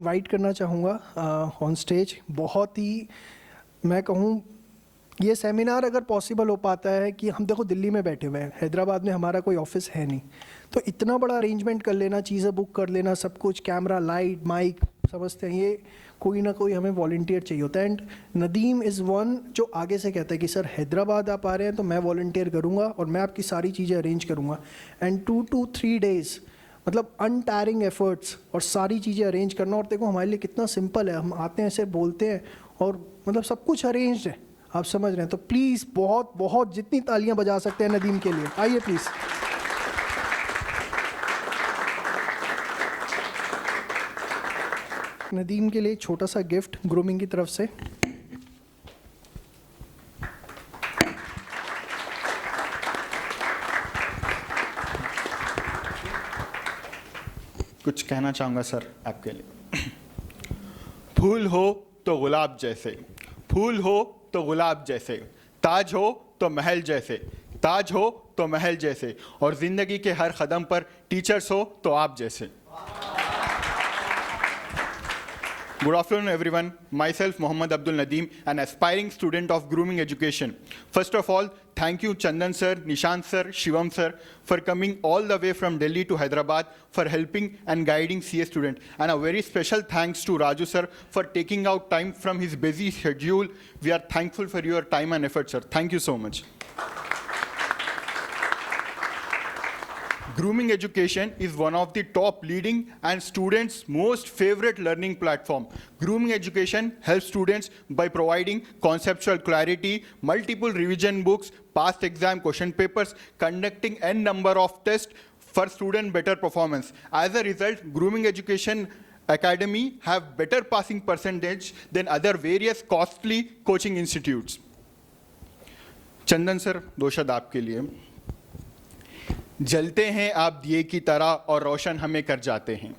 Invite करना चाहूँगा on stage. बहुत ही मैं कहूँ ये सेमिनार अगर पॉसिबल हो पाता है कि हम देखो दिल्ली में बैठे हुए हैं, हैदराबाद में हमारा कोई ऑफिस है नहीं, तो इतना बड़ा अरेंजमेंट कर लेना, चीज़ें बुक कर लेना, सब कुछ, कैमरा, लाइट, माइक, समझते हैं ये कोई ना कोई हमें वॉलंटियर चाहिए होता है। एंड नदीम इज़ वन जो आगे से कहता है कि सर हैदराबाद आप आ रहे हैं तो मैं वॉलंटियर करूँगा और मैं आपकी सारी चीज़ें अरेंज करूँगा। एंड 2 to 3 days मतलब अनटायरिंग एफर्ट्स और सारी चीज़ें अरेंज करना। और देखो हमारे लिए कितना सिंपल है, हम आते हैं ऐसे बोलते हैं और मतलब सब कुछ अरेंज्ड है, आप समझ रहे हैं। तो प्लीज़ बहुत बहुत जितनी तालियां बजा सकते हैं नदीम के लिए, आइए प्लीज़। नदीम के लिए छोटा सा गिफ्ट ग्रूमिंग की तरफ से। कुछ कहना चाहूँगा सर आपके लिए। फूल हो तो गुलाब जैसे, फूल हो तो गुलाब जैसे, ताज हो तो महल जैसे, ताज हो तो महल जैसे, और ज़िंदगी के हर कदम पर टीचर्स हो तो आप जैसे। Good afternoon, everyone. Myself, Mohammad Abdul Nadeem, an aspiring student of grooming education. First of all, thank you, Chandan sir, Nishant sir, Shivam sir, for coming all the way from Delhi to Hyderabad for helping and guiding CA student. And a very special thanks to Raju sir for taking out time from his busy schedule. We are thankful for your time and effort, sir. Thank you so much. Grooming education is one of the top leading and students' most favorite learning platform. Grooming education helps students by providing conceptual clarity, multiple revision books, past exam question papers, conducting n number of tests for student better performance. As a result, Grooming Education Academy have better passing percentage than other various costly coaching institutes. Chandan sir, दो शब्द आपके लिए। जलते हैं आप दिए की तरह और रोशन हमें कर जाते हैं,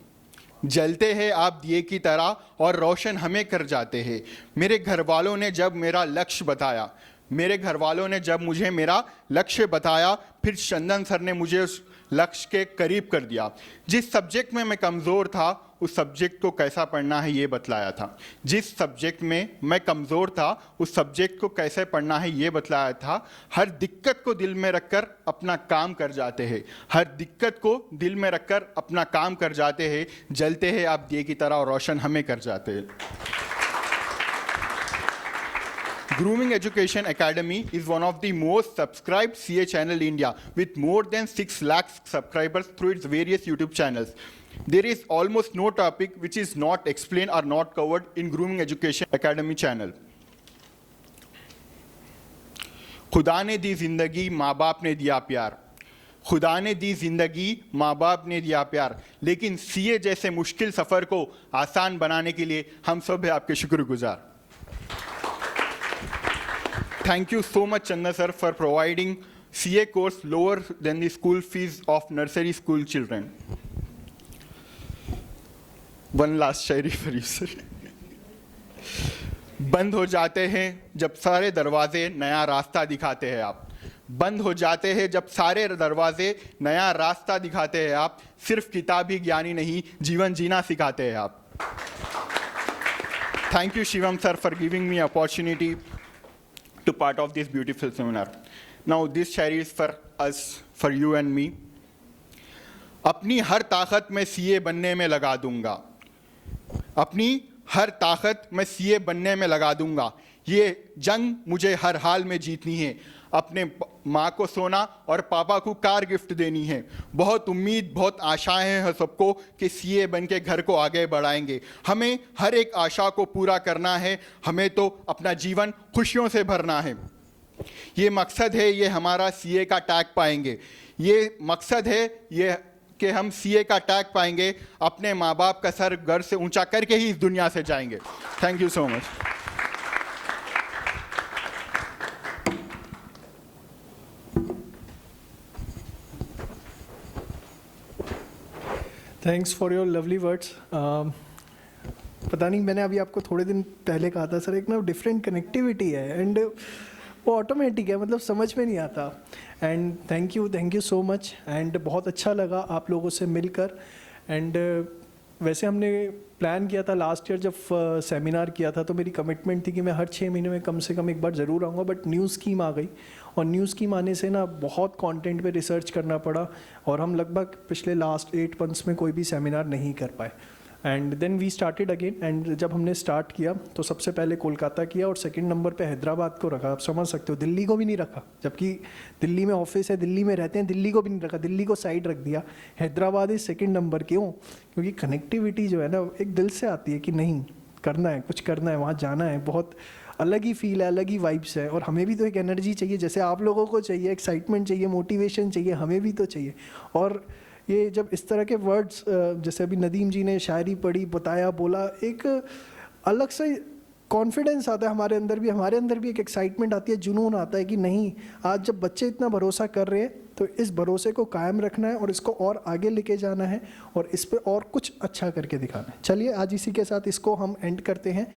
जलते हैं आप दिए की तरह और रोशन हमें कर जाते हैं। मेरे घर वालों ने जब मेरा लक्ष्य बताया, मेरे घर वालों ने जब मुझे मेरा लक्ष्य बताया, फिर चंदन सर ने मुझे उस लक्ष्य के करीब कर दिया। जिस सब्जेक्ट में मैं कमज़ोर था उस सब्जेक्ट को कैसा पढ़ना है ये बतलाया था। जिस सब्जेक्ट में मैं कमज़ोर था उस सब्जेक्ट को कैसे पढ़ना है ये बतलाया था। हर दिक्कत को दिल में रखकर अपना काम कर जाते हैं, हर दिक्कत को दिल में रखकर अपना काम कर जाते हैं। जलते हैं आप दिए की तरह और रोशन हमें कर जाते हैं। Grooming Education Academy is one of the most subscribed CA channel in India with more than 6 lakh subscribers through its various YouTube channels. There is almost no topic which is not explained or not covered in Grooming Education Academy channel. खुदा ने दी जिंदगी, माँ बाप ने दिया प्यार, खुदा ने दी जिंदगी, माँ बाप ने दिया प्यार, लेकिन CA जैसे मुश्किल सफ़र को आसान बनाने के लिए हम सब हैं आपके शुक्रगुजार। Thank you so much, Chandan sir, for providing CA course lower than the school fees of nursery school children. One last Shayari for you, sir. बंद हो जाते हैं जब सारे दरवाजे नया रास्ता दिखाते हैं आप, बंद हो जाते हैं जब सारे दरवाजे नया रास्ता दिखाते हैं आप, सिर्फ किताबी ज्ञानी नहीं जीवन जीना सिखाते हैं आप। Thank you, Shivam sir, for giving me opportunity to part of this beautiful seminar. Now this shairi is for us, for you and me. अपनी हर ताकत मैं CA बनने में लगा दूंगा, अपनी हर ताकत मैं CA बनने में लगा दूंगा। ये जंग मुझे हर हाल में जीतनी है, अपने माँ को सोना और पापा को कार गिफ्ट देनी है। बहुत उम्मीद, बहुत आशाएं हैं सबको कि CA बन के घर को आगे बढ़ाएंगे। हमें हर एक आशा को पूरा करना है, हमें तो अपना जीवन खुशियों से भरना है। ये मकसद है, ये हमारा CA का टैग पाएंगे, ये मकसद है ये कि हम CA का टैग पाएंगे, अपने माँ बाप का सर घर से ऊंचा करके ही इस दुनिया से जाएंगे। Thank you so much. Thanks for your lovely words. पता नहीं मैंने अभी आपको थोड़े दिन पहले कहा था सर, एक ना डिफरेंट कनेक्टिविटी है एंड वो ऑटोमेटिक है, मतलब समझ में नहीं आता। And thank you so much. And बहुत अच्छा लगा आप लोगों से मिलकर। एंड वैसे हमने प्लान किया था लास्ट ईयर जब सेमिनार किया था, तो मेरी कमिटमेंट थी कि मैं हर 6 महीने में कम से कम एक बार ज़रूर आऊँगा, बट न्यू स्कीम आ गई और न्यू स्कीम आने से ना बहुत कंटेंट पे रिसर्च करना पड़ा और हम लगभग पिछले लास्ट 8 मंथ्स में कोई भी सेमिनार नहीं कर पाए। And then we started again, and जब हमने स्टार्ट किया तो सबसे पहले कोलकाता किया और सेकंड नंबर पे हैदराबाद को रखा। आप समझ सकते हो, दिल्ली को भी नहीं रखा, जबकि दिल्ली में ऑफिस है, दिल्ली में रहते हैं, दिल्ली को भी नहीं रखा, दिल्ली को साइड रख दिया। Hyderabad is second number. क्यों? क्योंकि कनेक्टिविटी जो है ना एक दिल से आती है कि नहीं करना है, कुछ करना है, वहाँ जाना है, बहुत अलग ही फील है, अलग ही वाइब्स है। और हमें भी तो एक एनर्जी चाहिए, जैसे आप लोगों को चाहिए, एक्साइटमेंट चाहिए, मोटिवेशन चाहिए, हमें भी तो चाहिए। और ये जब इस तरह के वर्ड्स, जैसे अभी नदीम जी ने शायरी पढ़ी, बताया, बोला, एक अलग से कॉन्फिडेंस आता है हमारे अंदर भी एक एक्साइटमेंट आती है, जुनून आता है कि नहीं, आज जब बच्चे इतना भरोसा कर रहे हैं तो इस भरोसे को कायम रखना है और इसको और आगे लेके जाना है और इस पे और कुछ अच्छा करके दिखाना है। चलिए आज इसी के साथ इसको हम एंड करते हैं।